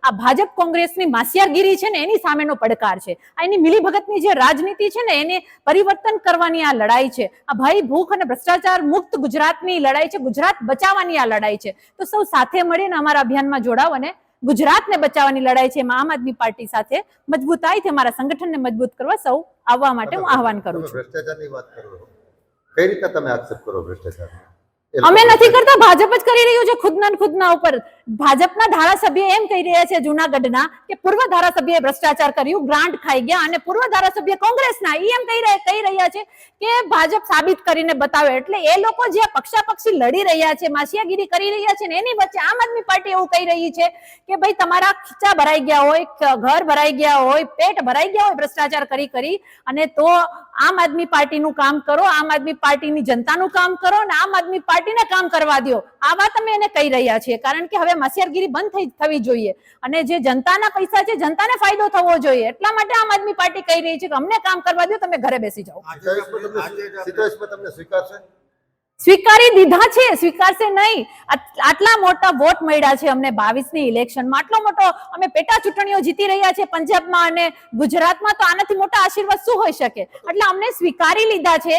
આ ભાજપ કોંગ્રેસની માસિયારગીરી છે ને એની સામેનો પડકાર છે. આ એની મિલીભગતની જે રાજનીતિ છે ને એને પરિવર્તન કરવાની આ લડાઈ છે. આ ભય, ભૂખ અને ભ્રષ્ટાચાર મુક્ત ગુજરાતની લડાઈ છે. ગુજરાત બચાવવાની આ લડાઈ છે. તો સૌ સાથે મળીને અમારા અભિયાનમાં જોડાવ અને ગુજરાતને બચાવવાની લડાઈ છે. એમાં આમ આદમી પાર્ટી સાથે મજબૂતાઈથી અમારા સંગઠનને મજબૂત કરવા સૌ આવવા માટે હું આહવાન કરું છું. ભ્રષ્ટાચારની વાત કરો, કઈ રીતે તમે આક્ષેપ કરો ભ્રષ્ટાચાર? અમે નથી કરતા, ભાજપ જ કરી રહ્યું છે ખુદના ઉપર. ભાજપના ધારાસભ્ય એમ કહી રહ્યા છે જૂનાગઢના કે પૂર્વ ધારાસભ્યએ ભ્રષ્ટાચાર કર્યું, ગ્રાન્ટ ખાઈ ગયા, અને પૂર્વ ધારાસભ્ય કોંગ્રેસના એમ કહી રહ્યા છે કે ભાજપ સાબિત કરીને બતાવે. એટલે એ લોકો જે પક્ષાપક્ષી લડી રહ્યા છે, માસિયાગીરી કરી રહ્યા છે ને એની વચ્ચે આમ આદમી પાર્ટી એવું કહી રહી છે કે ભાઈ તમારા ખીચા ભરાઈ ગયા હોય, ઘર ભરાઈ ગયા હોય, પેટ ભરાઈ ગયા હોય ભ્રષ્ટાચાર કરી અને તો આમ આદમી પાર્ટીનું કામ કરો, આમ આદમી પાર્ટીની જનતાનું કામ કરો અને આમ આદમી પાર્ટીને કામ કરવા દો. આ વાત અમે એને કહી રહ્યા છીએ. કારણ કે હવે માસિયારગીરી બંધ થવી જોઈએ અને જે જનતાના પૈસા છે જનતાને ફાયદો થવો જોઈએ. એટલા માટે આમ આદમી પાર્ટી કહી રહી છે કે અમને કામ કરવા દો, તમે ઘરે બેસી જાઓ. તમને સ્વીકારશે? સ્વીકારી દીધા છે, સ્વીકારશે નહીં. આટલા મોટા વોટ મળ્યા છે અમને 22ની ઇલેક્શનમાં, આટલો મોટો અમે પેટા ચૂંટણીઓ જીતી રહ્યા છે પંજાબમાં અને ગુજરાતમાં, તો આનાથી મોટા આશીર્વાદ શું હોઈ શકે? એટલે અમને સ્વીકારી લીધા છે.